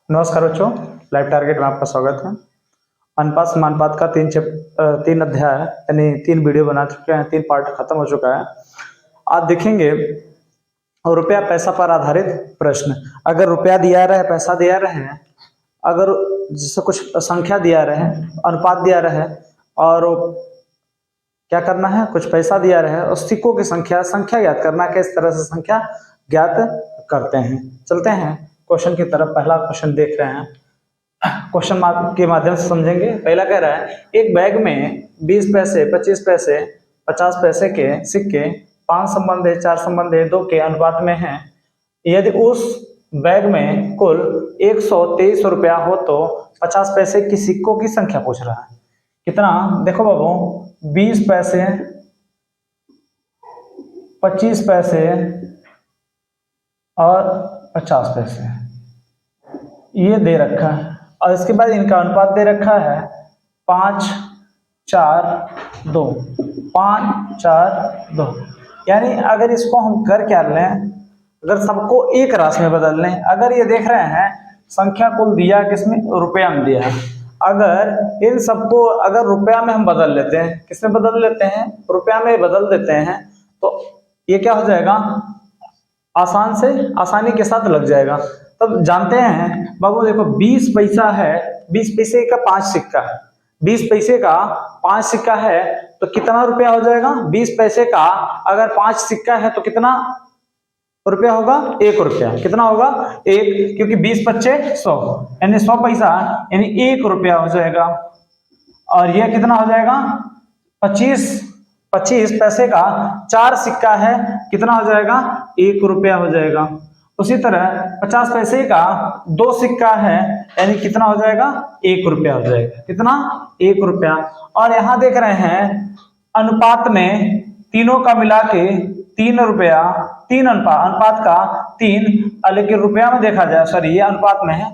नमस्कार बच्चों, live target में आपका स्वागत है। अनुपात समानुपात का तीन अध्याय यानी 3 वीडियो बना चुके हैं, 3 पार्ट खत्म हो चुका है। आज देखेंगे रुपया पैसा पर आधारित प्रश्न। अगर रुपया दिया रहे, पैसा दिया रहे, अगर जैसे कुछ संख्या दिया रहे, अनुपात दिया रहे और क्या करना है, कुछ पैसा दिया रहे और सिक्कों की संख्या ज्ञात करना है। किस तरह से संख्या ज्ञात करते हैं, चलते हैं क्वेश्चन की तरफ। पहला क्वेश्चन देख रहे हैं, क्वेश्चन के माध्यम से समझेंगे। पहला कह रहा है, एक बैग में 20 पैसे, 25 पैसे, 50 पैसे के सिक्के 5 संबंधी 4 संबंधी 2 के अनुपात में हैं। यदि उस बैग में कुल 123 रुपया हो तो 50 पैसे की सिक्कों की संख्या पूछ रहा है। कितना? देखो बाबू, 20 पैसे, 25 पैसे और 50 पैसे ये दे रखा है और इसके बाद इनका अनुपात दे रखा है 5, 4, 2, 5, 4, 2। यानी अगर इसको हम कर क्या लें, अगर सबको एक राशि में बदल लें। अगर ये देख रहे हैं संख्या कुल दिया किसमें, रुपया में दिया है। अगर इन सबको अगर रुपया में हम बदल लेते हैं, किसमें बदल लेते हैं, रुपया में बदल देते हैं, तो ये क्या हो जाएगा, आसानी के साथ लग जाएगा। तब जानते हैं बाबू, देखो 20 पैसा है, 20 पैसे का 5 सिक्का है, 20 पैसे का 5 सिक्का है तो कितना रुपया हो जाएगा। 20 पैसे का अगर 5 सिक्का है तो कितना रुपया होगा, 1 रुपया। कितना होगा, 1, क्योंकि 20 पच्चे 100 यानी 100 पैसा यानी 1 रुपया हो जाएगा। और यह कितना हो जाएगा, 25 पैसे का 4 सिक्का है, कितना हो जाएगा, 1 रुपया हो जाएगा। उसी तरह 50 पैसे का 2 सिक्का है यानी कितना हो जाएगा, 1 रुपया हो जाएगा। कितना, 1 रुपया। और यहाँ देख रहे हैं अनुपात में तीनों का मिला के 3 रुपया, 3 अनुपात का 3, लेकिन रुपया में देखा जाए, सॉरी ये अनुपात में है,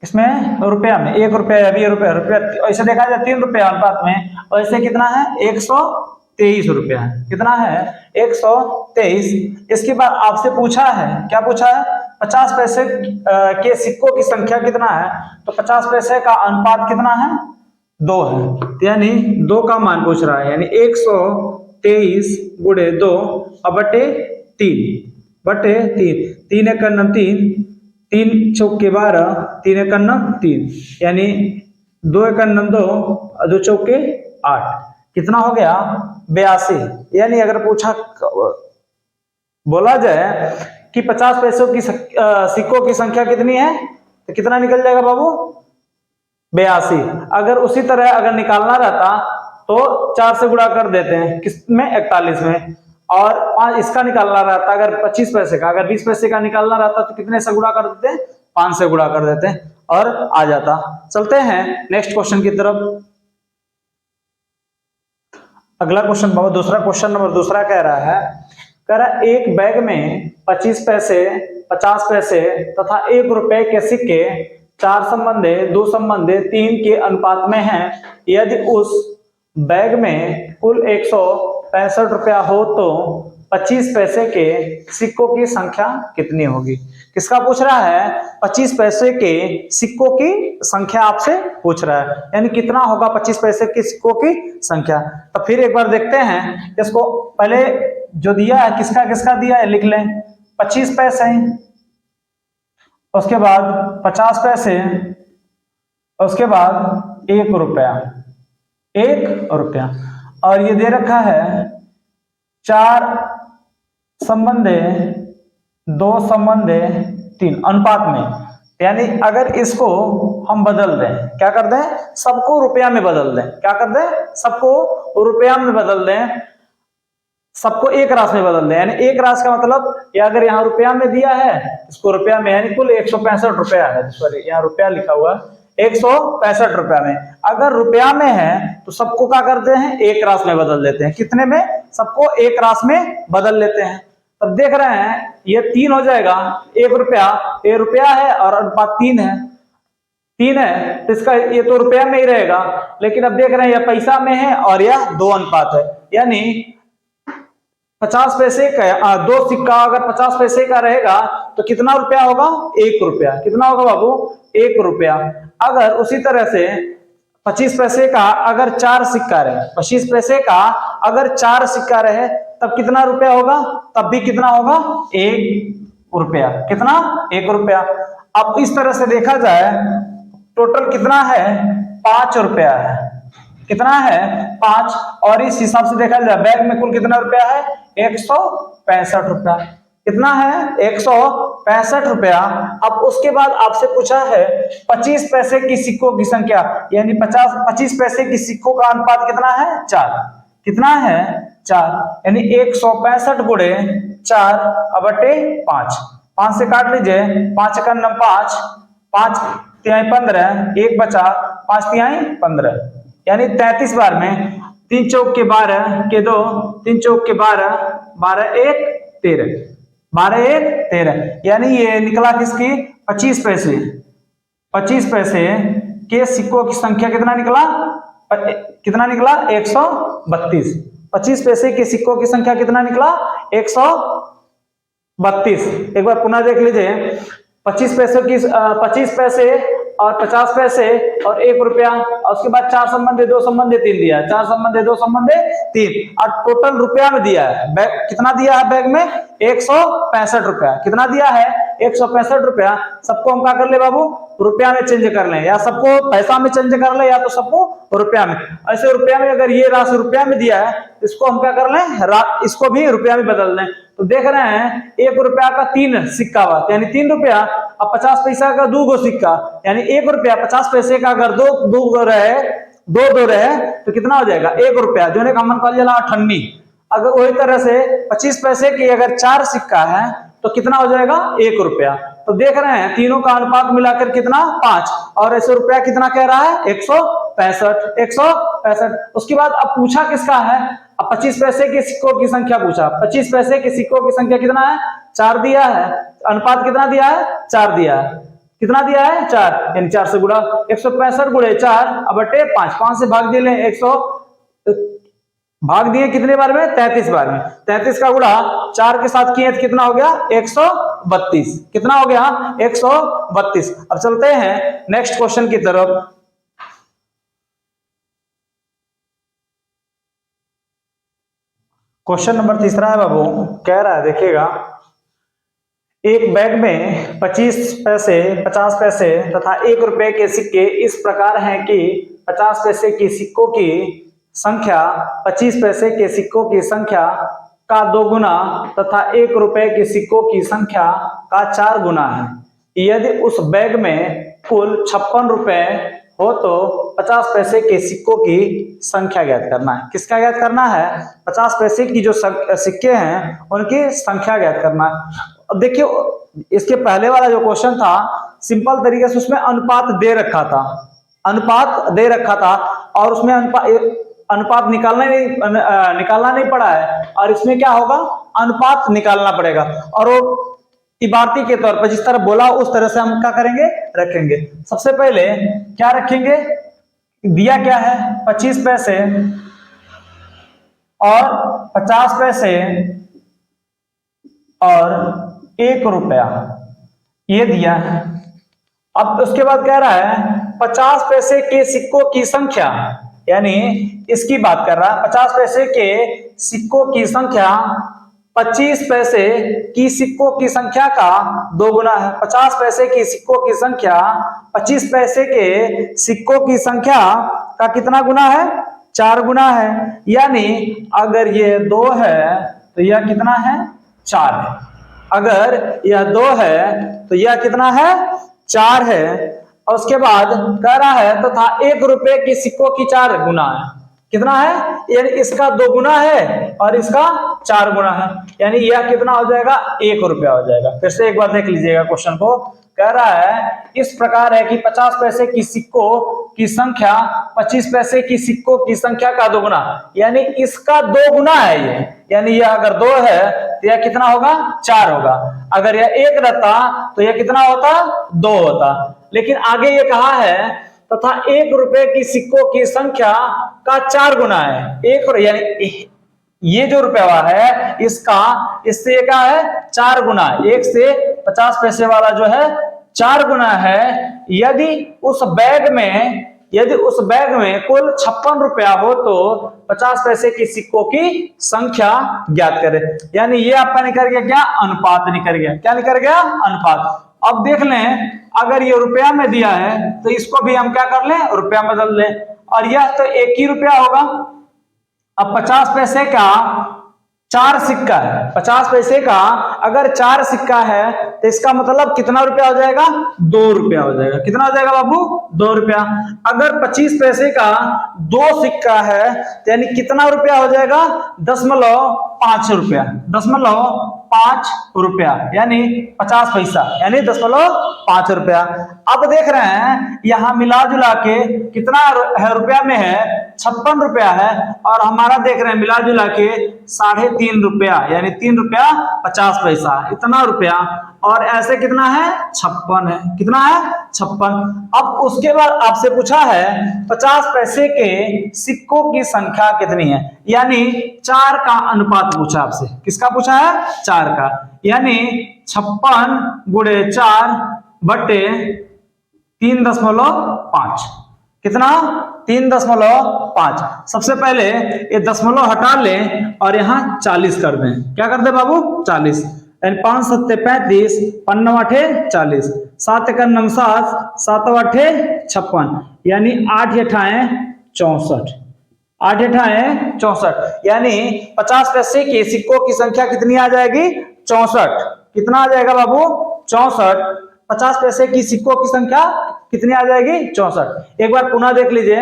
इसमें रुपया में 1 रुपया, अभी रुपया ऐसे देखा जाए 3 रुपया अनुपात में, और ऐसे कितना है, 123 रुपया है। कितना है, 123। इसके बाद आपसे पूछा है, क्या पूछा है, 50 पैसे के सिक्कों की संख्या कितना है, तो 50 पैसे का अनुपात कितना है, 2 है, यानी 2 का मान पूछ रहा है। यानी 123 गुणे 2 और बटे 3, 3 एक 3, 3 चौके 12, 3 एक 3, यानी 2 एक 2 और 2 चौके 8, कितना हो गया, 82। यानी अगर पूछा, बोला जाए कि 50 पैसों की सिक्कों की संख्या कितनी है तो कितना निकल जाएगा बाबू, 82। अगर उसी तरह अगर निकालना रहता तो 4 से गुणा कर देते हैं, किसमें, 41 में। और 5 इसका निकालना रहता, अगर 25 पैसे का, अगर 20 पैसे का निकालना रहता तो कितने से गुणा कर देते हैं, 5 से गुणा कर देते हैं और आ जाता। चलते हैं नेक्स्ट क्वेश्चन की तरफ। अगला क्वेश्चन बाबू, दूसरा क्वेश्चन नंबर दूसरा कह रहा है, एक बैग में 25 पैसे, 50 पैसे तथा 1 रुपए के सिक्के 4 संबंधी 2 संबंधी 3 के अनुपात में हैं। यदि उस बैग में कुल 165 रुपया हो तो 25 पैसे के सिक्कों की संख्या कितनी होगी। किसका पूछ रहा है, 25 पैसे के सिक्कों की संख्या आपसे पूछ रहा है, यानी कितना होगा 25 पैसे के सिक्कों की संख्या। तो फिर एक बार देखते हैं इसको, पहले जो दिया है किसका किसका दिया है लिख लें। 25 पैसे, उसके बाद 50 पैसे, उसके बाद 1 रुपया, 1 रुपया। और ये दे रखा है 4 संबंधी 2 संबंधी 3 अनुपात में। यानी अगर इसको हम बदल दें, क्या कर दें, सबको रुपया में बदल दें, क्या कर दें, सबको रुपया में बदल दें, सबको एक राशि में बदल दें। यानी एक राशि का मतलब, या अगर यहाँ रुपया में दिया है इसको रुपया में, यानी कुल 165 रुपया है, सॉरी यहाँ रुपया लिखा हुआ है, 165 रुपया में। अगर रुपया में है तो सबको क्या करते हैं, एक राशि में बदल देते हैं। कितने में, सबको एक राशि में बदल लेते हैं। तब देख रहे हैं ये 3 हो जाएगा, 1 रुपया, ये रुपया है और अनुपात 3 है, तो इसका ये तो रुपया में ही रहेगा। लेकिन अब देख रहे हैं यह पैसा में है और यह 2 अनुपात है, यानी 50 पैसे का दो सिक्का अगर 50 पैसे का रहेगा तो कितना रुपया होगा? 1 रुपया। कितना होगा बाबू? 1 रुपया। अगर उसी तरह से 25 पैसे का अगर 4 सिक्का रहे, 25 पैसे का अगर 4 सिक्का रहे तब कितना रुपया होगा? तब भी कितना होगा? 1 रुपया। कितना? 1 रुपया। अब इस तरह से देखा जाए टोटल कितना है? 5 रुपया है। कितना है? 5। और इस हिसाब से देखा जाए बैग में कुल कितना रुपया है? 165 रुपया। कितना है? 165 रुपया। अब उसके बाद आपसे पूछा है 25 पैसे की सिक्कों की संख्या, यानी 25 पैसे की सिक्कों का अनुपात कितना है? 4। कितना है? 4। यानी 165 गुणे 4/5। 5 से काट लीजिए, 5 का 5, 5 तिहाई 15, 1 बचा, 5 तिहाई 15, यानी 33 बार में 3 चौक के 12 के 2, 3 चौक के 12, 12 1 13, 12 1 13, यानी ये निकला किसकी? 25 पैसे। 25 पैसे के सिक्कों की संख्या कितना निकला? कितना निकला? 132। 25 पैसे के सिक्कों की संख्या कितना निकला? 132। एक बार पुनः देख लीजिए, 25 पैसे की 25 पैसे और 50 पैसे और 1 रुपया, और उसके बाद 4 संबंधे 2 संबंधे 3 दिया है, 4 संबंधे 2 संबंधे 3, और टोटल रुपया में दिया है। बैग कितना दिया है? बैग में 165 रुपया। कितना दिया है? 165 रुपया। सबको हम क्या कर ले बाबू? रुपया में चेंज कर लें, या सबको पैसा में चेंज कर ले, या तो सबको रुपया में। ऐसे रुपया में अगर ये राशि रुपया में दिया है, इसको हम क्या कर लें? इसको भी रुपया में बदल दें। तो देख रहे हैं 1 रुपया का 3 सिक्का हुआ, यानी 3 रुपया। अब 50 पैसा का 2 गो सिक्का, यानी 1 रुपया। 50 पैसे का अगर 2 गो रहे, 2 रहे तो कितना हो जाएगा? 1 रुपया, जो ने कॉमन कॉल जला 98। अगर वही तरह से 25 पैसे की अगर 4 सिक्का है तो कितना हो जाएगा? 1 रुपया। तो देख रहे हैं तीनों का अनुपात मिलाकर कितना? 5, और ऐसे रुपया कितना कह रहा है? 165। 165। उसके बाद अब पूछा किसका है? अब 25 पैसे के सिक्कों की संख्या पूछा। 25 पैसे के सिक्कों की संख्या कितना है? 4 दिया है। अनुपात कितना दिया है? 4 दिया है। कितना दिया है? 4, यानी 4 से गुणा। 165 गुणे 4/5। 5 से भाग दिए 100, भाग दिए कितने बार में? 33 बार में। 33 का गुणा 4 के साथ किए तो कितना हो गया? 132। कितना हो गया? 132। अब चलते हैं नेक्स्ट क्वेश्चन की तरफ। क्वेश्चन नंबर 3 है बाबू। कह रहा है, देखिएगा, एक बैग में 25 पैसे, 50 पैसे तथा 1 रुपए के सिक्के इस प्रकार हैं कि 50 पैसे की सिक्कों की संख्या 25 पैसे के सिक्कों की संख्या का 2 गुना तथा 1 रुपए के सिक्कों की संख्या का 4 गुना है। यदि उस बैग में कुल 56 रुपए हो तो 50 पैसे के सिक्कों की संख्या ज्ञात करना है। किसका ज्ञात करना है? 50 पैसे की जो सिक्के हैं उनकी संख्या ज्ञात करना है। अब देखिए, इसके पहले वाला जो क्वेश्चन था सिंपल तरीके से उसमें अनुपात दे रखा था, अनुपात दे रखा था, और उसमें अनुपात निकालना नहीं पड़ा है, और इसमें क्या होगा? अनुपात निकालना पड़ेगा। और वो इबारती के तौर पर जिस तरह बोला उस तरह से हम क्या करेंगे? रखेंगे। सबसे पहले क्या रखेंगे? दिया क्या है? 25 पैसे और 50 पैसे और 1 रुपया, ये दिया है। अब उसके बाद कह रहा है 50 पैसे के सिक्कों की संख्या, यानी इसकी बात कर रहा है। 50 पैसे के सिक्कों की संख्या 25 पैसे की सिक्कों की संख्या का 2 गुना है। 50 पैसे की सिक्कों की संख्या 25 पैसे के सिक्कों की संख्या का कितना गुना है? 4 गुना है। यानी अगर ये 2 है तो यह कितना है? 4 है। अगर यह 2 है तो यह कितना है? 4 है। और उसके बाद कह रहा है तथा 1 रुपए की सिक्कों की 4 गुना है। कितना है? यानी इसका 2 गुना है और इसका 4 गुना है, यानी यह कितना हो जाएगा? 1 रुपया हो जाएगा। फिर से एक बार देख लीजिएगा क्वेश्चन को। कह रहा है इस प्रकार है कि 50 पैसे की सिक्कों की संख्या 25 पैसे की सिक्कों की संख्या का 2 गुना, यानी इसका 2 गुना है ये, यानी यह अगर 2 है तो यह कितना होगा? 4 होगा। अगर यह 1 रहता तो यह कितना होता? 2 होता। लेकिन आगे ये कहा है तथा 1 रुपए की सिक्कों की संख्या का 4 गुना है। 1 यानी ये जो रुपया है इसका इससे क्या है 4 गुना, 1 से 50 पैसे वाला जो है 4 गुना है। यदि उस बैग में कुल 56 रुपया हो तो 50 पैसे की सिक्कों की संख्या ज्ञात करें। यानी ये आपका निकल गया क्या, अनुपात निकल गया। क्या निकल गया, अनुपात। अब देख लें, अगर ये रुपया में दिया है तो इसको भी हम क्या कर लें, रुपया में बदल लें, और यह तो 1 ही रुपया होगा। अब 50 पैसे का 4 सिक्का है, 50 पैसे का अगर 4 सिक्का है तो इसका मतलब कितना रुपया हो जाएगा, 2 रुपया हो जाएगा। कितना हो जाएगा बाबू, 2 रुपया। अगर 25 पैसे का 2 सिक्का है तो यानी कितना रुपया हो जाएगा, 0.5 रुपया, 0.5 रुपया यानी 50 पैसा, यानी 0.5 रुपया। अब देख रहे हैं यहां मिला जुला के कितना है, रुपया में है 56 रुपया है, और हमारा देख रहे हैं मिला जुला के 3.5 रुपया, यानी 3 रुपया 50 पैसा, इतना रुपया। और ऐसे कितना है, 56 है। कितना है, 56। अब उसके बाद आपसे पूछा है 50 पैसे के सिक्कों की संख्या कितनी है, यानी 4 का अनुपात पूछा आपसे। किसका पूछा है, 4 का, यानी 56 गुणे 4 बटे 3.5। कितना, 3.5। सबसे पहले ये दशमलव हटा लें और यहां 40 कर दें। क्या कर दे बाबू, 40, यानी 5 7 35, 5 9 8 40, 7 1 9 7, 7 8 56, यानी 8 8 64, 8 8 64, यानी 50 पैसे के सिक्कों की संख्या कितनी आ जाएगी, 64। कितना आ जाएगा बाबू, 64। 50 पैसे की सिक्कों की संख्या कितनी आ जाएगी, 64। एक बार पुनः देख लीजिए,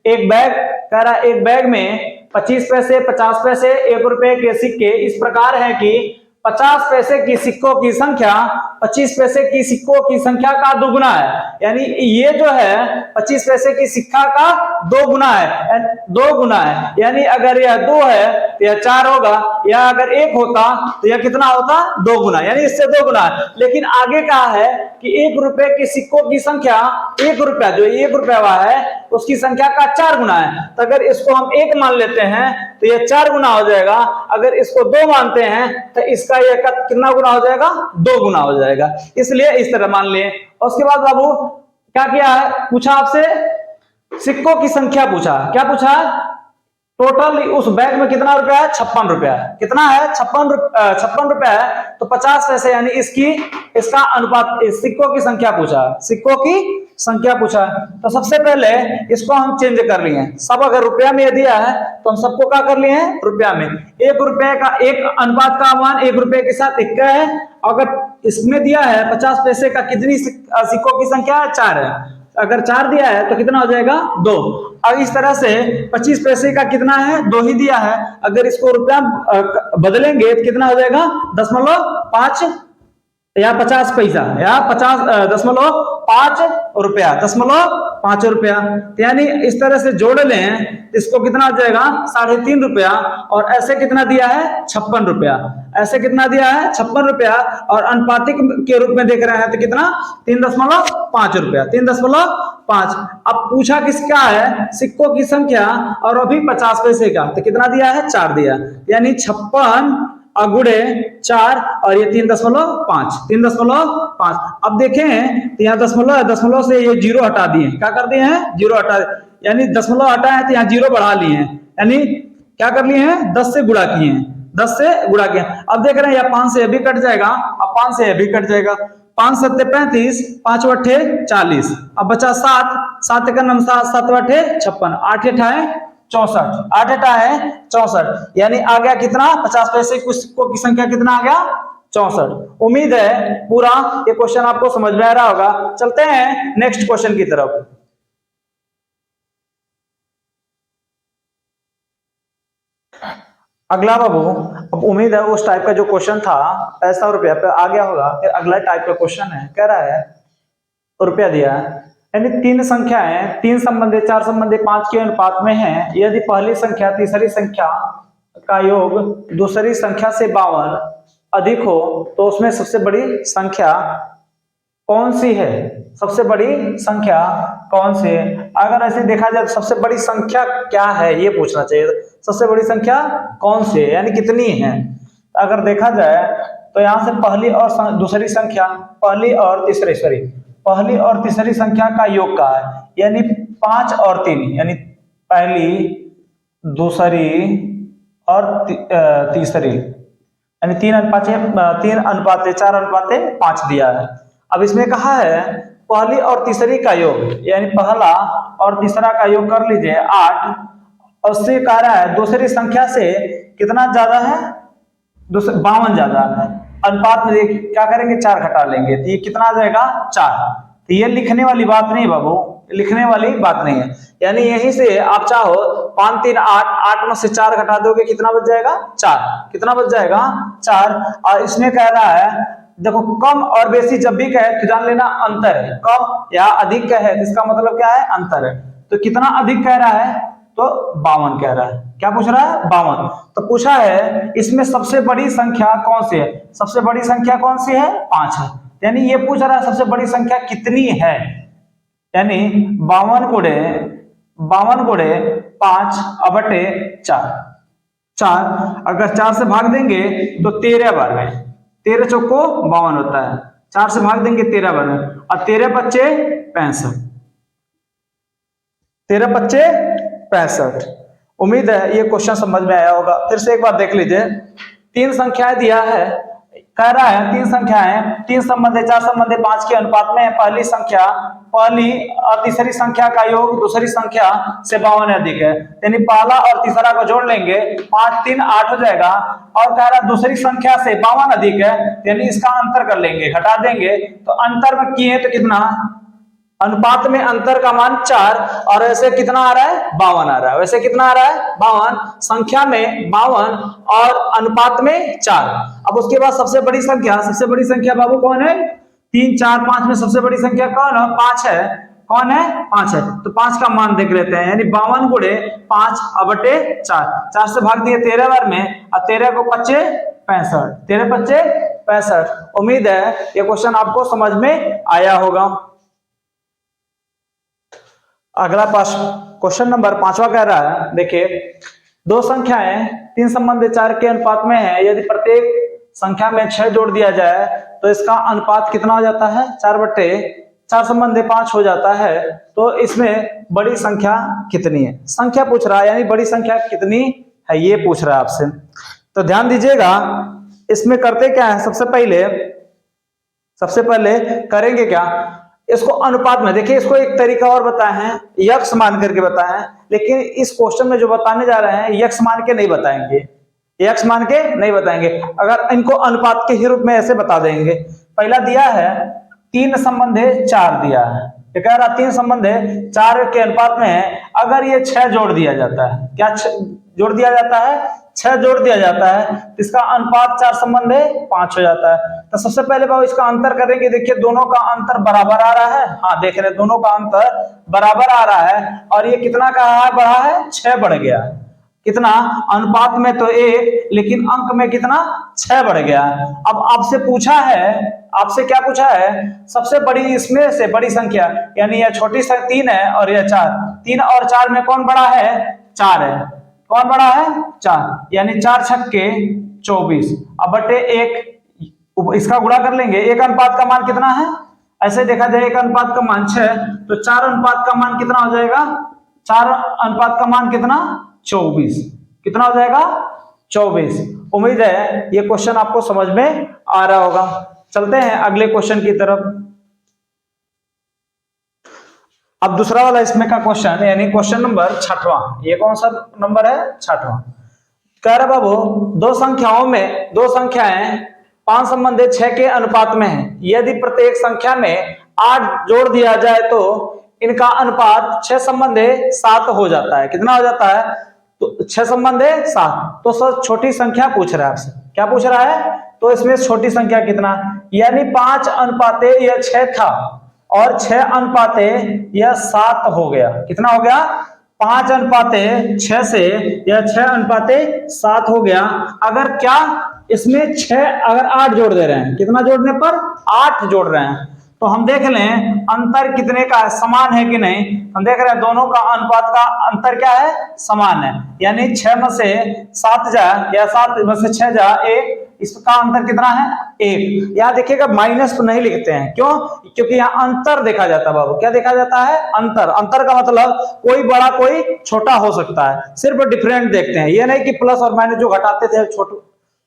एक बैग कह रहा है, एक बैग में 25 पैसे, 50 पैसे, 1 रुपए के सिक्के इस प्रकार है कि 50 पैसे की सिक्कों की संख्या 25 पैसे की सिक्कों की संख्या का 2 गुना है। यानी ये जो है 25 पैसे की सिक्का का 2 गुना है, 2 गुना है। यानी अगर यह 2 है तो यह 4 होगा, या अगर 1 होता तो यह कितना होता, 2 गुना, यानी इससे 2 गुना है। लेकिन आगे कहा है कि 1 रुपए के सिक्कों की संख्या, 1 रुपया जो 1 रुपया हुआ है उसकी संख्या का 4 गुना है। तो अगर इसको हम 1 मान लेते हैं तो यह 4 गुना हो जाएगा। अगर इसको 2 मानते हैं तो इसका यह कितना गुना हो जाएगा, 2 गुना हो जाएगा। इसलिए इस तरह मान लिए। और उसके बाद बाबू क्या किया है, पूछा आपसे सिक्कों की संख्या पूछा। क्या पूछा, टोटल उस बैग में कितना रुपया है, 56 रुपया है। कितना है, 56 रुपया है। तो 50 पैसे यानी इसका अनुपात, सिक्कों की संख्या पूछा, सिक्कों की संख्या पूछा। तो सबसे पहले इसको हम चेंज कर लिए, सब अगर रुपया में दिया है तो हम सबको क्या कर लिए हैं, रुपया में। 1 रुपये का, एक अनुपात का मान 1 रुपये के साथ 1 है। अगर इसमें दिया है 50 पैसे का कितनी सिक्कों की संख्या है, 4 है। अगर 4 दिया है तो कितना हो जाएगा, 2। अब इस तरह से 25 पैसे का कितना है, 2 ही दिया है। अगर इसको रुपया बदलेंगे तो कितना हो जाएगा, 0.5 या 50 पैसा, या 0.5 रुपया, 0.5 रुपया। यानी इस तरह से जोड़ लें, इसको कितना हो जाएगा, 3.5 रुपया। और ऐसे कितना दिया है, 56 रुपया। ऐसे कितना दिया है, 56 रुपया। और अनुपातिक के रूप में देख रहे हैं तो कितना, 3.5 रुपया, 3.5। अब पूछा किसका है, सिक्कों की संख्या, और अभी 50 पैसे का, तो कितना दिया है, 4 दिया, यानी 56 गुणे 4 और ये 3.5, 3.5। अब देखें तो यहाँ दशमलव से ये 0 हटा दिए। क्या कर दिए हैं, 0 हटा, यानी दशमलव हटा है तो यहाँ 0 बढ़ा लिए हैं, यानी क्या कर लिए हैं, 10 से गुणा किए हैं, 10 से गुणा किया। अब देख रहे हैं 5 से भी कट जाएगा, अब 5 से भी कट जाएगा। 5 7 35, 5 8 40, अब बचा 7, 7 1 9 7, 7 8 56, 8 8 64, 8 8 64, यानी आ गया कितना, 50 पैसे की सिक्कों की संख्या कितना आ गया, 64। उम्मीद है पूरा ये क्वेश्चन आपको समझ में आ रहा होगा। चलते हैं नेक्स्ट क्वेश्चन की तरफ। अगला बाबू, अब उम्मीद है उस टाइप का जो क्वेश्चन था पैसा रुपया पे आ गया होगा। फिर अगला टाइप का क्वेश्चन है, कह रहा है रुपया दिया है, यानी 3 संख्याएं 3 संबंधी 4 संबंधी 5 के अनुपात में है। यदि पहली संख्या तीसरी संख्या का योग दूसरी संख्या से 52 अधिक हो तो उसमें सबसे बड़ी संख्या कौन सी है, सबसे बड़ी संख्या कौन सी है। अगर ऐसे देखा जाए तो सबसे बड़ी संख्या क्या है ये पूछना चाहिए। सबसे बड़ी संख्या कौन सी है, यानी कितनी है। अगर देखा जाए तो यहाँ से पहली और दूसरी संख्या, पहली और तीसरी संख्या का योग का है, यानी 5 और 3, यानी पहली, दूसरी और तीसरी, यानी 3:4:5 दिया है। अब इसमें कहा है पहली और तीसरी का योग, यानी पहला और तीसरा का योग कर लीजिए 8, और उससे कह रहा है दूसरी संख्या से कितना ज्यादा है, 52 ज्यादा है। अनुपात में क्या करेंगे, 4 घटा लेंगे तो ये कितना आ जाएगा, 4। तो ये लिखने वाली बात नहीं बाबू, लिखने वाली बात नहीं है। यानी यहीं से आप चाहो 5 3 8, 8 में से 4 घटा दोगे, कितना बच जाएगा, 4। कितना बच जाएगा, 4। और इसमें कह रहा है देखो कम और बेसी जब भी कहे तो जान लेना अंतर है, कम या अधिक कहे तो इसका मतलब क्या है, अंतर है। तो कितना अधिक कह रहा है, तो 52 कह रहा है। क्या पूछ रहा है, 52। तो पूछा है इसमें सबसे बड़ी संख्या कौन सी है, सबसे बड़ी संख्या कौन सी है, 5 है। यानी ये पूछ रहा है सबसे बड़ी संख्या कितनी है, यानी 52 गुणे 5/4। अगर 4 से भाग देंगे तो 13 बार में, 13 चौको 52 होता है, 4 से भाग देंगे 13 बार में, और 13×5 = 65। उम्मीद है ये क्वेश्चन समझ में आया होगा। फिर से एक बार देख लीजिए, 3 संख्याएं दिया है, कह रहा है 3 संख्याएं, 3 संबंध 4 संबंध 5 के अनुपात में पहली और तीसरी संख्या का योग दूसरी संख्या से 52 अधिक है। यानी पहला और तीसरा को जोड़ लेंगे, 5 3 8 हो जाएगा, और कह रहा दूसरी संख्या से 52 अधिक है, यानी इसका अंतर कर लेंगे, घटा देंगे। तो अंतर में किए तो कितना, अनुपात में अंतर का मान 4, और ऐसे कितना आ रहा है, 52 आ रहा है। वैसे कितना आ रहा है, 52, संख्या में 52 और अनुपात में 4। अब उसके बाद सबसे बड़ी संख्या बाबू कौन है, 3 4 5 में सबसे बड़ी संख्या कौन है, 5 है। कौन है, 5 है। तो 5 का मान देख लेते हैं, यानी 52 गुणे 5/4, 4 से भाग दिए 13 बार में, और 13 को 25 65, 13×5 65। उम्मीद है ये क्वेश्चन आपको समझ में आया होगा। अगला क्वेश्चन नंबर 5वां कह रहा है, देखिए 2 संख्याएं 3 संबंध 4 के अनुपात में है, यदि प्रत्येक संख्या में 6 जोड़ दिया जाए तो इसका अनुपात कितना हो जाता है, 4/4 संबंध 5 हो जाता है। तो इसमें बड़ी संख्या कितनी है, संख्या पूछ रहा है, यानी बड़ी संख्या कितनी है ये पूछ रहा है आपसे। तो ध्यान दीजिएगा, इसमें करते क्या है, सबसे पहले करेंगे क्या, इसको अनुपात में, देखिए इसको एक तरीका और बताए हैं, यक्स मान करके बताए हैं, लेकिन इस क्वेश्चन में जो बताने जा रहे हैं यक्स मान के नहीं बताएंगे, अगर इनको अनुपात के ही रूप में ऐसे बता देंगे। पहला दिया है 3 संबंध 4 दिया है, ये कह रहा 3 संबंध 4 के अनुपात में है, अगर ये 6 जोड़ दिया जाता है, क्या जोड़ दिया जाता है, 6 जोड़ दिया जाता है, इसका अनुपात 4 संबंध 5 हो जाता है। तो सबसे पहले बाबू इसका अंतर करेंगे, देखिए दोनों का अंतर बराबर आ रहा है, हाँ देख रहे दोनों का अंतर बराबर आ रहा है, और ये कितना का बढ़ा है, 6 बढ़ गया। कितना, अनुपात में तो 1, लेकिन अंक में कितना, 6 बढ़ गया। अब आपसे क्या पूछा है, सबसे बड़ी इसमें से बड़ी संख्या, यानी यह छोटी 3 है और यह 4, 3 और 4 में कौन बड़ा है, 4 है। कौन बड़ा है, 4, यानी 4 छक्के 24, अब बटे 1, इसका गुणा कर लेंगे। 1 अनुपात का मान कितना है, ऐसे देखा जाए 1 अनुपात का मान 6, तो 4 अनुपात का मान कितना हो जाएगा, 4 अनुपात का मान कितना, 24। कितना हो जाएगा, 24। उम्मीद है ये क्वेश्चन आपको समझ में आ रहा होगा। चलते हैं अगले क्वेश्चन की तरफ। अब दूसरा वाला इसमें का क्वेश्चन, यानी क्वेश्चन नंबर 6वां, ये कौन सा नंबर है, 6वां। कह रहा बाबू 2 संख्याएं 5 संबंध 6 के अनुपात में है, यदि प्रत्येक संख्या में 8 जोड़ दिया जाए तो इनका अनुपात 6 संबंध 7 हो जाता है। कितना हो जाता है, तो 6 संबंध 7। तो सर छोटी संख्या पूछ रहा है आपसे, क्या पूछ रहा है, तो इसमें छोटी संख्या कितना, यानी 5 अनुपात यह 6 था, और 6 अनुपात यह 7 हो गया। कितना हो गया, 5 अनुपात 6 से यह 6 अनुपात 7 हो गया। अगर क्या इसमें 6 अगर 8 जोड़ दे रहे हैं, कितना जोड़ने पर, 8 जोड़ रहे हैं, तो हम देख लें अंतर कितने का है, समान है कि नहीं। हम देख रहे हैं दोनों का अनुपात का अंतर क्या है, समान है। यानी 6 में से 7 जा या 7 में से 6 जा 1, इसका अंतर कितना है 1। यहाँ देखिएगा माइनस तो नहीं लिखते हैं, क्यों, क्योंकि यहाँ अंतर देखा जाता है बाबू। क्या देखा जाता है, अंतर। अंतर का मतलब कोई बड़ा कोई छोटा हो सकता है, सिर्फ डिफरेंट देखते हैं। ये नहीं कि प्लस और माइनस जो घटाते थे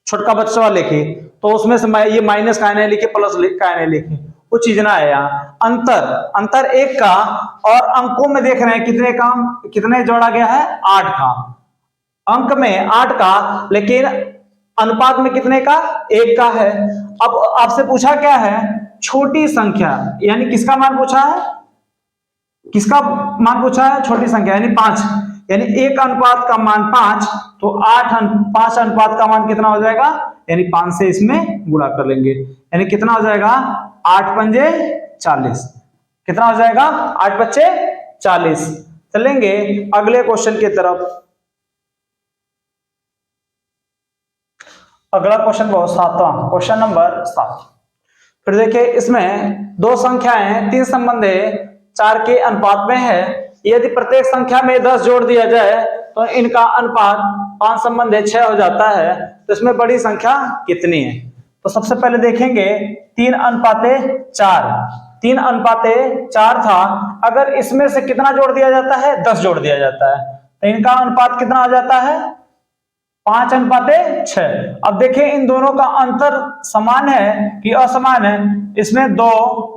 छोटका बच्चा लिखे, तो उसमें से ये माइनस का नहीं लिखे, प्लस का नहीं लिखे, वो चीज ना है यहाँ। अंतर, अंतर 1 का, और अंकों में देख रहे हैं कितने जोड़ा गया है 8 का, अंक में 8 का, लेकिन अनुपात में कितने का 1 का है। अब आपसे पूछा क्या है, छोटी संख्या, यानी किसका मान पूछा है, किसका मान पूछा है, छोटी संख्या यानी 5, यानी 1 अनुपात का मान 5, तो 5 अनुपात का मान कितना हो जाएगा, यानी 5 से इसमें गुणा कर लेंगे, यानी कितना हो जाएगा 8 पंजे 40। कितना हो जाएगा 8 बच्चे 40। चलेंगे अगले क्वेश्चन की तरफ। अगला क्वेश्चन बहुत 7वां, क्वेश्चन नंबर 7। फिर देखिए इसमें दो संख्याएं 3 संबंधे 4 के अनुपात में है। यदि प्रत्येक संख्या में 10 जोड़ दिया जाए तो इनका अनुपात 5 संबंधे 6 हो जाता है। तो इसमें बड़ी संख्या कितनी है। तो सबसे पहले देखेंगे 3 अनुपाते 4, 3 अनुपाते 4 था। अगर इसमें से कितना जोड़ दिया जाता है, 10 जोड़ दिया जाता है, तो इनका अनुपात कितना आ जाता है 5 अनुपाते 6। अब देखिए इन दोनों का अंतर समान है कि असमान है, इसमें 2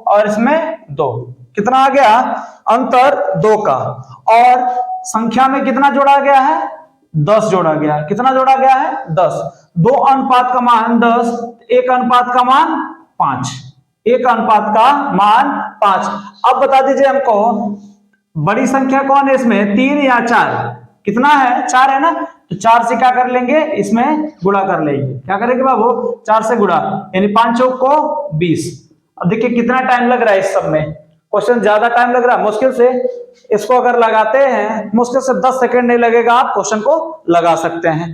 और इसमें 2, कितना आ गया अंतर 2 का। और संख्या में कितना जोड़ा गया है 10 जोड़ा गया है। कितना जोड़ा गया है 10। 2 अनुपात का मान 10, 1 अनुपात का मान 5, 1 अनुपात का मान 5। अब बता दीजिए हमको बड़ी संख्या कौन है इसमें, 3 या 4। कितना है 4 है ना, तो 4 से क्या कर लेंगे, इसमें गुणा कर लेंगे। क्या करेंगे बाबू 4 से गुणा, यानी 5 चौक को 20। अब देखिए कितना टाइम लग रहा है इस सब में, क्वेश्चन ज्यादा टाइम लग रहा है। मुश्किल से इसको अगर लगाते हैं, मुश्किल से 10 सेकंड नहीं लगेगा, आप क्वेश्चन को लगा सकते हैं।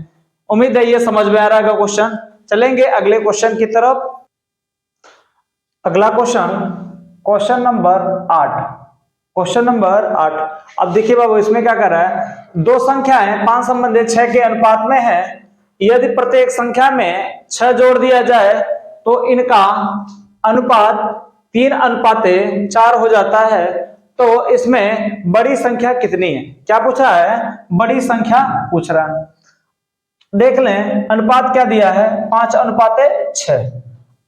उम्मीद है ये समझ में आ रहा है क्वेश्चन। चलेंगे अगले क्वेश्चन की तरफ। अगला question, question number 8, question number 8। अब देखिए बाबू इसमें क्या कर रहा है, दो संख्याएं 5 संबंधित 6 के अनुपात में है। यदि प्रत्येक संख्या में 6 जोड़ दिया जाए तो इनका अनुपात 3 अनुपाते 4 हो जाता है। तो इसमें बड़ी संख्या कितनी है। क्या पूछा है, बड़ी संख्या पूछ रहा है। देख लें अनुपात क्या दिया है 5 अनुपाते 6,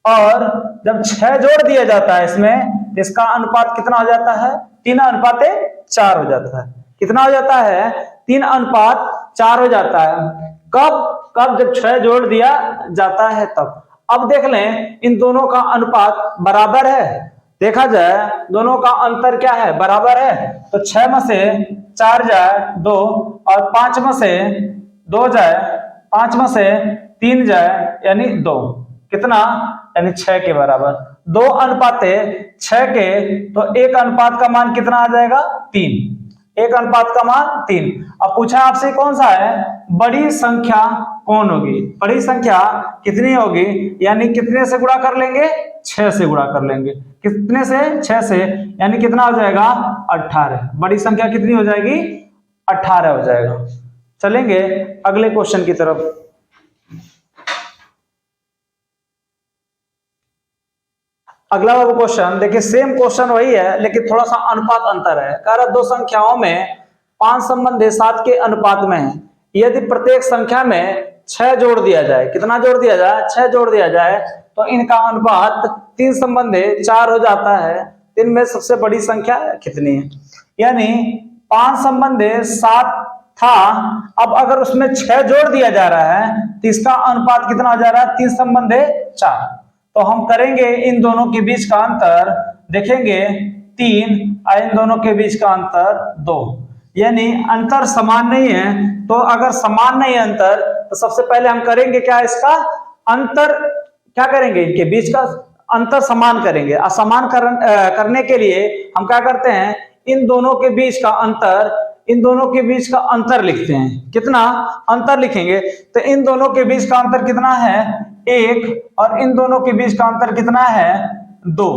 और जब 6 जोड़ दिया जाता है इसमें, इसका अनुपात कितना हो जाता है 3 अनुपाते 4 हो जाता है। कितना हो जाता है 3 अनुपात 4 हो जाता है। कब जब 6 जोड़ दिया जाता है तब। अब देख लें इन दोनों का अनुपात बराबर है। देखा जाए दोनों का अंतर क्या है, बराबर है। तो 6 में से 4 जाए 2, और 5 में से 2 जाए, 5 में से 3 जाए यानी 2, कितना यानी 6 के बराबर। 2 अनुपाते 6 के, तो 1 अनुपात का मान कितना आ जाएगा 3, 1 अनुपात का मान 3। अब पूछा आपसे कौन सा है, बड़ी संख्या कौन होगी, बड़ी संख्या कितनी होगी, यानी कितने से गुणा कर लेंगे 6 से गुणा कर लेंगे। कितने से 6 से, यानी कितना हो जाएगा 18। बड़ी संख्या कितनी हो जाएगी 18 हो जाएगा। चलेंगे अगले क्वेश्चन की तरफ। अगला क्वेश्चन देखिए, सेम क्वेश्चन वही है लेकिन थोड़ा सा अनुपात अंतर है। कह रहा दो संख्याओं में 5 संबंधित 7 के अनुपात में है। यदि प्रत्येक संख्या में 6 जोड़ दिया जाए, कितना जोड़ दिया जाए 6 जोड़ दिया जाए, तो इनका अनुपात 3 संबंधित 4 हो जाता है। इनमें सबसे बड़ी संख्या कितनी है, यानी 5 संबंधित 7 था, अब अगर उसमें 6 जोड़ दिया जा रहा है तो इसका अनुपात कितना हो जा रहा है 3 संबंधित 4। तो हम करेंगे इन दोनों के बीच का अंतर, देखेंगे 3 और इन दोनों के बीच का अंतर 2, यानी अंतर समान नहीं है। तो अगर समान नहीं है अंतर, तो सबसे पहले हम करेंगे क्या, इसका अंतर क्या करेंगे, इनके बीच का अंतर समान करेंगे। असमान करने के लिए हम क्या करते हैं, इन दोनों के बीच का अंतर, इन दोनों के बीच का अंतर लिखते हैं। कितना अंतर लिखेंगे, तो इन दोनों के बीच का अंतर कितना है 1, और इन दोनों के बीच का अंतर कितना है 2।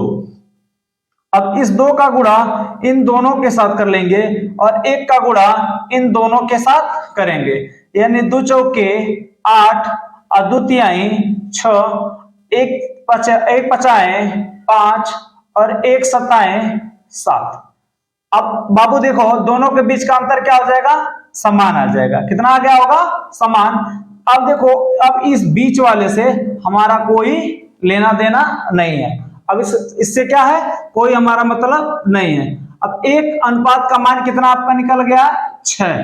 अब इस 2 का गुणा इन दोनों के साथ कर लेंगे और 1 का गुणा इन दोनों के साथ करेंगे, यानी 2 चौके 8 और 2 तिहाई 6, 1 पचाए 5 और 1 सताए 7। अब बाबू देखो दोनों के बीच का अंतर क्या हो जाएगा, समान आ जाएगा। कितना आ गया होगा, समान। अब देखो, अब इस बीच वाले से हमारा कोई लेना देना नहीं है। अब इससे क्या है, कोई हमारा मतलब नहीं है। अब 1 अनुपात का मान कितना आपका निकल गया, 6।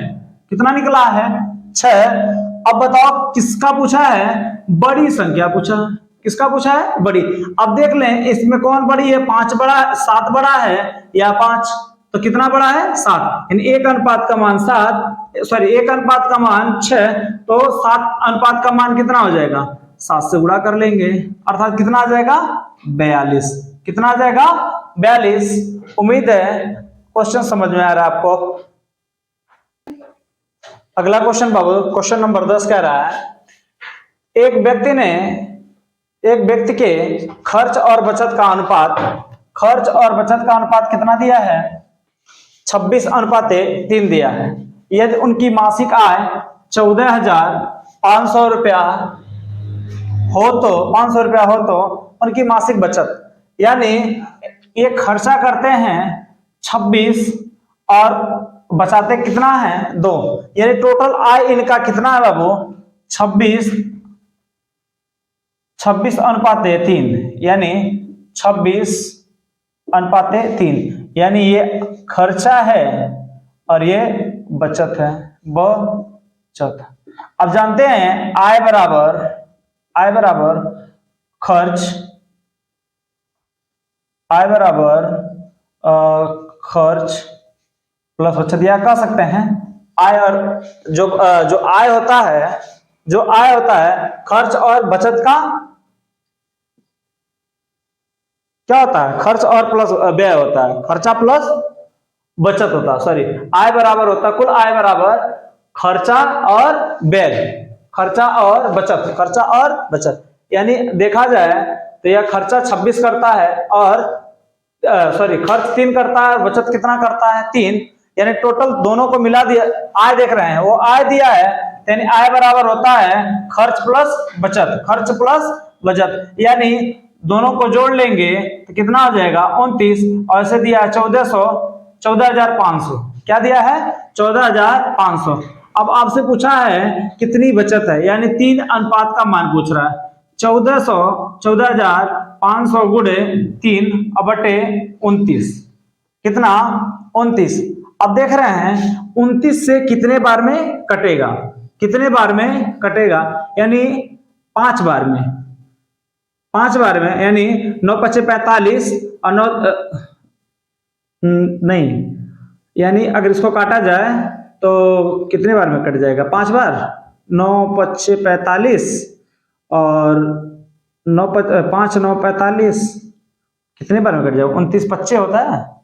कितना निकला है, 6। अब बताओ किसका पूछा है, बड़ी संख्या पूछा है। किसका पूछा है, बड़ी। अब देख लें इसमें कौन बड़ी है, 5 बड़ा, 7 बड़ा है या 5, तो कितना बड़ा है, 7। यानी 1 अनुपात का मान 7, सॉरी 1 अनुपात का मान 6, तो 7 अनुपात का मान कितना हो जाएगा, 7 से गुणा कर लेंगे, अर्थात कितना आ जाएगा, 42। कितना आ जाएगा, 42। उम्मीद है क्वेश्चन समझ में आ रहा है आपको। अगला क्वेश्चन बाबू, क्वेश्चन नंबर 10 कह रहा है, एक व्यक्ति के खर्च और बचत का अनुपात कितना दिया है, 26:3 दिया है। यदि उनकी मासिक आय 14,500 रुपया हो तो उनकी मासिक बचत, यानी ये खर्चा करते हैं 26 और बचाते कितना है, 2, यानी टोटल आय इनका कितना है बाबू, 26:3, यानी 26:3, यानी ये खर्चा है और ये बचत है, बचत। अब जानते हैं आय बराबर खर्च, खर्च प्लस बचत, या कह सकते हैं आय और जो आय होता है खर्च और बचत का क्या होता है, खर्च और प्लस व्यय होता है, खर्चा प्लस बचत होता है, सॉरी आय बराबर होता है, कुल आय बराबर खर्चा और व्यय, खर्चा और बचत। यानी देखा जाए तो यह खर्चा 26 करता है और खर्च 3 करता है, बचत कितना करता है, 3, यानी टोटल दोनों को मिला दिया, आय देख रहे हैं, वो आय दिया है, यानी आय बराबर होता है खर्च प्लस बचत, यानी दोनों को जोड़ लेंगे तो कितना हो जाएगा, 29, और ऐसे दिया है 14,500, क्या दिया है, 14,500। अब आपसे पूछा है कितनी बचत है, यानी 3 अनुपात का मान पूछ रहा है, 14,500 गुणे 3 बटे 29, कितना, 29। अब देख रहे हैं 29 से कितने बार में कटेगा, यानी 5 बार में, यानी 9×5 = 45 और 9 नहीं, यानी अगर इसको काटा जाए तो कितने बार में कट जाएगा, 5 बार, 9×5 = 45 और 5 9 45, कितने बार में कट जाएगा, 29 25 होता है,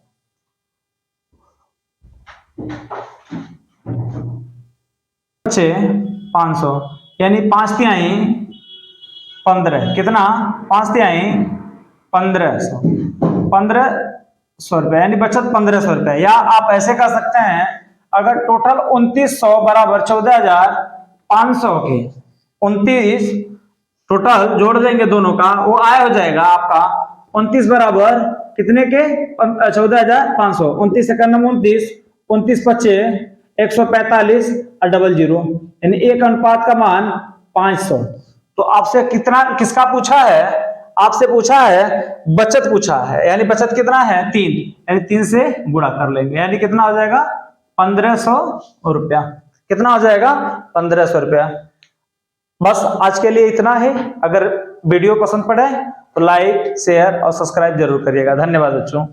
500, यानी 5 तिहाई 15, कितना, 5 तिहाई 1500 रुपए, यानी बचत 1500 रुपए। या आप ऐसे कर सकते हैं, अगर टोटल 2900 बराबर 14,500 के 29 टोटल जोड़ देंगे दोनों का, वो आय हो जाएगा आपका 29 बराबर कितने के, 14,500, 29 से करना 29, 29 25 145 और 00, यानी 1 अनुपात का मान 500। तो आपसे किसका पूछा है, आपसे पूछा है बचत पूछा है, यानी बचत कितना है, 3, यानी 3 से गुणा कर लेंगे, यानी कितना हो जाएगा, 1500 रुपया। कितना हो जाएगा, 1500 रुपया। बस आज के लिए इतना ही। अगर वीडियो पसंद पड़े तो लाइक, शेयर और सब्सक्राइब जरूर करिएगा। धन्यवाद बच्चों।